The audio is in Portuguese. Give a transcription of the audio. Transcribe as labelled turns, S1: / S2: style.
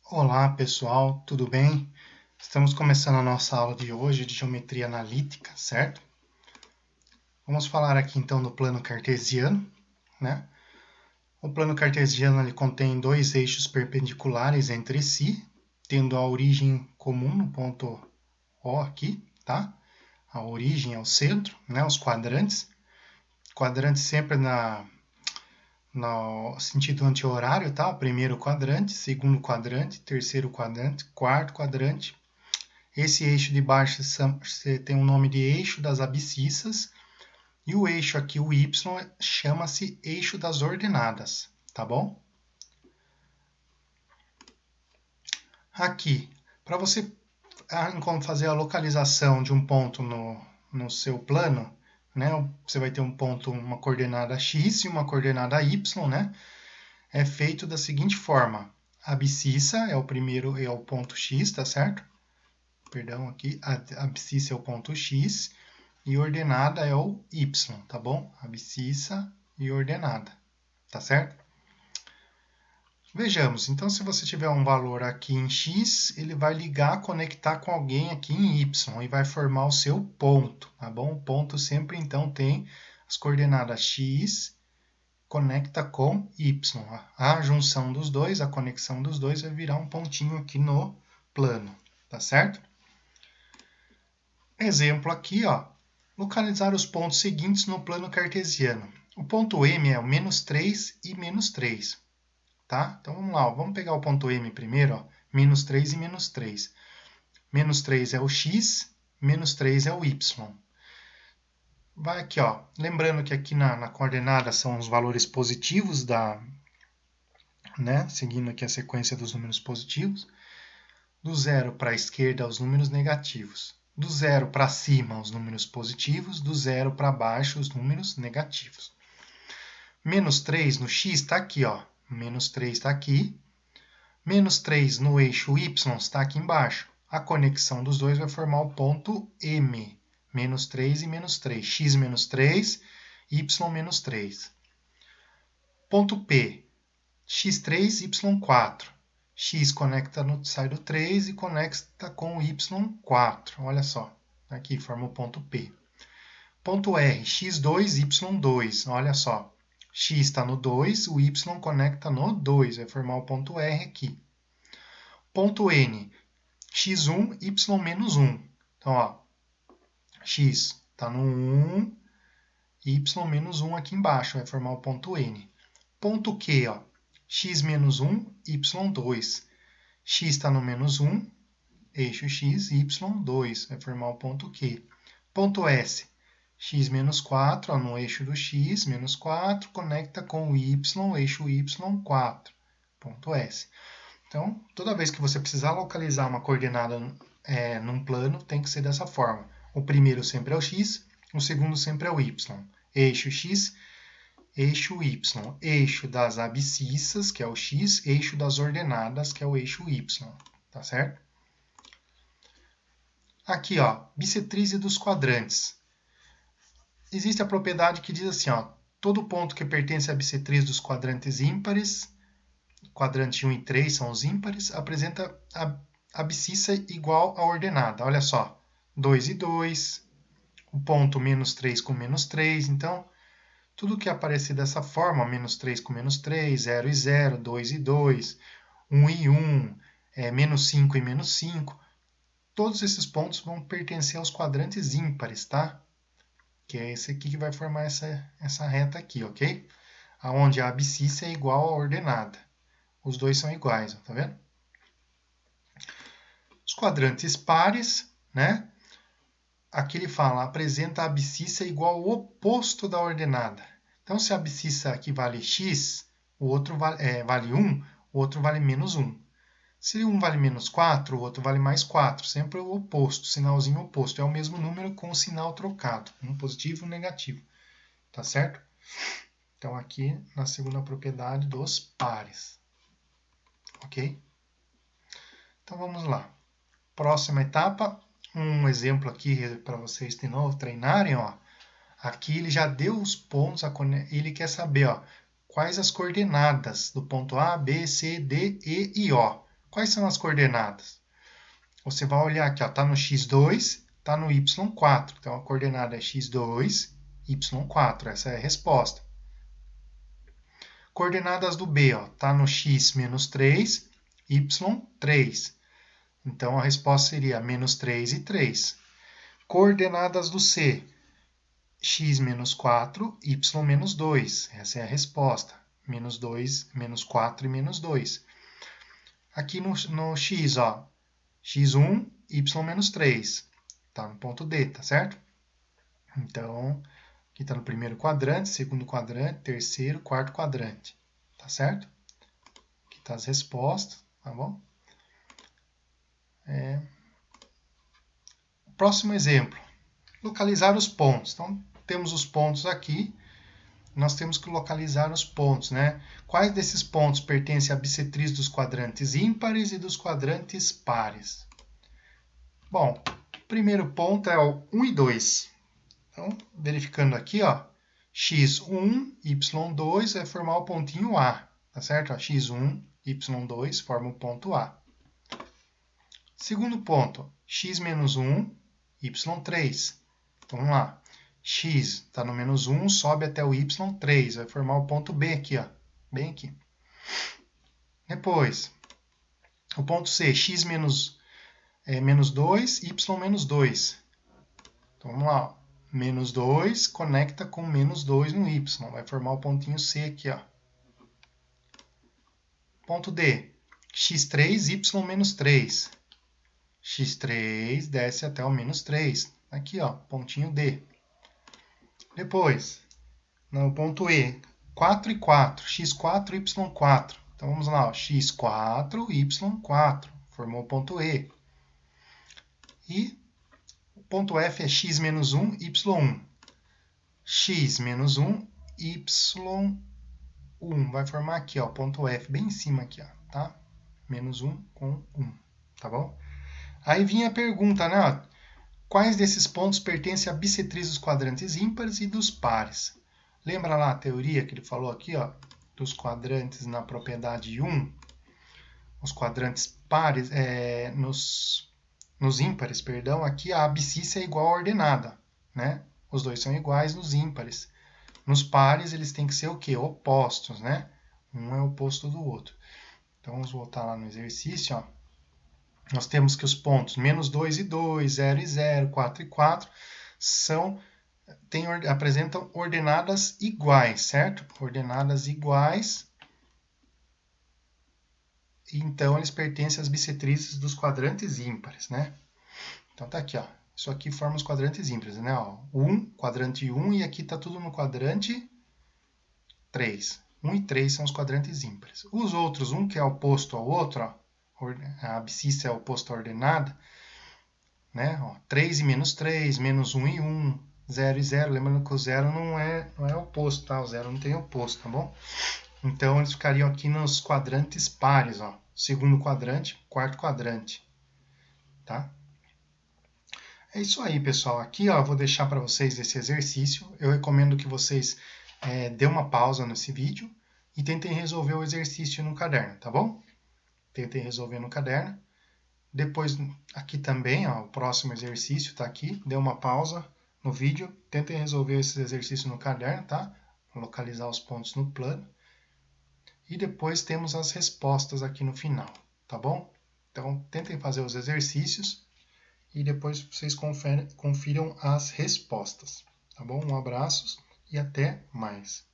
S1: Olá pessoal, tudo bem? Estamos começando a nossa aula de hoje de geometria analítica, certo? Vamos falar aqui então do plano cartesiano, né? O plano cartesiano ele contém dois eixos perpendiculares entre si, tendo a origem comum no ponto O aqui, tá? A origem é o centro, né? Os quadrantes. Quadrantes sempre no sentido anti-horário, tá? Primeiro quadrante, segundo quadrante, terceiro quadrante, quarto quadrante. Esse eixo de baixo você tem o nome de eixo das abscissas e o eixo aqui, o y, chama-se eixo das ordenadas, tá bom? Aqui, para você fazer a localização de um ponto no seu plano, né? Você vai ter um ponto, uma coordenada x e uma coordenada y, né? É feito da seguinte forma: a abscissa é o primeiro, é o ponto x, tá certo? Perdão, aqui, a abscissa é o ponto x e ordenada é o y, tá bom? Abscissa e ordenada, tá certo? Vejamos, então se você tiver um valor aqui em x, ele vai ligar, conectar com alguém aqui em y e vai formar o seu ponto, tá bom? O ponto sempre então tem as coordenadas x, conecta com y. A junção dos dois, a conexão dos dois vai virar um pontinho aqui no plano, tá certo? Exemplo aqui, ó, localizar os pontos seguintes no plano cartesiano. O ponto M é o menos 3 e menos 3. Tá? Então vamos lá, ó, vamos pegar o ponto M primeiro, ó, menos 3 e menos 3. Menos 3 é o x, menos 3 é o y. Vai aqui, ó, lembrando que aqui na coordenada são os valores positivos né, seguindo aqui a sequência dos números positivos. Do zero para a esquerda, os números negativos. Do zero para cima, os números positivos. Do zero para baixo, os números negativos. Menos 3 no x está aqui, ó. Menos 3 está aqui. Menos 3 no eixo y está aqui embaixo. A conexão dos dois vai formar o ponto M. Menos 3 e menos 3. X menos 3, y menos 3. Ponto P. X3, y4. X conecta sai do 3 e conecta com o y4. Olha só, aqui forma o ponto P. Ponto R, x2, y2. Olha só, x está no 2, o y conecta no 2, vai formar o ponto R aqui. Ponto N, x1, y-1. Então, ó, x está no 1, y-1 aqui embaixo, vai formar o ponto N. Ponto Q, ó, x menos 1, y2. X está no menos 1, eixo x, y2, vai formar o ponto Q. Ponto S, x menos 4, ó, no eixo do x, menos 4, conecta com o y, eixo y4, ponto S. Então, toda vez que você precisar localizar uma coordenada num plano, tem que ser dessa forma. O primeiro sempre é o x, o segundo sempre é o y. Eixo x, eixo y, eixo das abscissas, que é o x, eixo das ordenadas, que é o eixo y, tá certo? Aqui, ó, bissetrize dos quadrantes. Existe a propriedade que diz assim, ó, todo ponto que pertence à bissetriz dos quadrantes ímpares, quadrante 1 e 3 são os ímpares, apresenta a abscissa igual à ordenada. Olha só, 2 e 2, o ponto menos 3 com menos 3, então tudo que aparecer dessa forma, menos 3 com menos 3, 0 e 0, 2 e 2, 1 e 1, menos 5 e menos 5, todos esses pontos vão pertencer aos quadrantes ímpares, tá? Que é esse aqui que vai formar essa reta aqui, ok? Onde a abscissa é igual à ordenada. Os dois são iguais, tá vendo? Os quadrantes pares, né? Aqui ele fala, apresenta a abscissa igual ao oposto da ordenada. Então, se a abscissa aqui vale x, o outro vale 1, o outro vale menos 1. Se um vale menos 4, o outro vale mais 4. Sempre o oposto, sinalzinho oposto. É o mesmo número com o sinal trocado. Um positivo e um negativo. Tá certo? Então, aqui na segunda propriedade dos pares. Ok? Então, vamos lá. Próxima etapa. Um exemplo aqui para vocês de novo treinarem, ó. Aqui ele já deu os pontos, ele quer saber, ó, quais as coordenadas do ponto A, B, C, D, E e O. Quais são as coordenadas? Você vai olhar aqui, está no x2, está no y4. Então, a coordenada é x2, y4. Essa é a resposta. Coordenadas do B, está no x menos 3, y3. Então, a resposta seria menos 3 e 3. Coordenadas do C, x menos 4, y menos 2. Essa é a resposta. Menos 2, menos 4 e menos 2. Aqui no x, x1, y menos 3. Está no ponto D, tá certo? Então, aqui está no primeiro quadrante, segundo quadrante, terceiro, quarto quadrante. Tá certo? Aqui está as respostas, tá bom? Próximo exemplo. Localizar os pontos. Então, temos os pontos aqui. Nós temos que localizar os pontos, né? Quais desses pontos pertencem à bissetriz dos quadrantes ímpares e dos quadrantes pares? Bom, o primeiro ponto é o 1 e 2. Então, verificando aqui, x1, y2 vai formar o pontinho A, tá certo? x1, y2 forma o ponto A. Segundo ponto, x menos 1, y3. Então, vamos lá. X está no menos 1, sobe até o y3, vai formar o ponto B aqui, bem aqui. Depois, o ponto C, x menos 2, y menos 2. Então, vamos lá. Menos 2 conecta com menos 2 no y, vai formar o pontinho C aqui. Ponto D, x3, y menos 3. x3 desce até o menos 3. Aqui, pontinho D. Depois, no ponto E, 4 e 4, x4, y4. Então, vamos lá, x4, y4, formou o ponto E. E o ponto F é x menos 1, y1. x menos 1, y1, vai formar aqui, o ponto F, bem em cima aqui, tá? Menos 1 com 1, tá bom? Aí vinha a pergunta, né? Quais desses pontos pertencem à bissetriz dos quadrantes ímpares e dos pares? Lembra lá a teoria que ele falou aqui, dos quadrantes na propriedade 1? Os quadrantes pares, nos ímpares, perdão, aqui a abscissa é igual à ordenada, né? Os dois são iguais nos ímpares. Nos pares, eles têm que ser o quê? Opostos, né? Um é oposto do outro. Então, vamos voltar lá no exercício, Nós temos que os pontos menos 2 e 2, 0 e 0, 4 e 4 apresentam ordenadas iguais, certo? Ordenadas iguais. Então, eles pertencem às bissetrizes dos quadrantes ímpares, né? Então, tá aqui, Isso aqui forma os quadrantes ímpares, né? 1, quadrante 1, e aqui tá tudo no quadrante 3. 1 e 3 são os quadrantes ímpares. Os outros, um que é oposto ao outro, a abscissa é oposta à ordenada, né? 3 e menos 3, menos 1 e 1, 0 e 0. Lembrando que o 0 não é oposto, tá? O 0 não tem oposto, tá bom? Então, eles ficariam aqui nos quadrantes pares, Segundo quadrante, quarto quadrante, tá? É isso aí, pessoal. Aqui, eu vou deixar para vocês esse exercício. Eu recomendo que vocês dêem uma pausa nesse vídeo e tentem resolver o exercício no caderno, tá bom? Tentem resolver no caderno. Depois, aqui também, o próximo exercício está aqui. Dê uma pausa no vídeo. Tentem resolver esse exercício no caderno, tá? Localizar os pontos no plano. E depois temos as respostas aqui no final, tá bom? Então, tentem fazer os exercícios e depois vocês confiram as respostas, tá bom? Um abraço e até mais.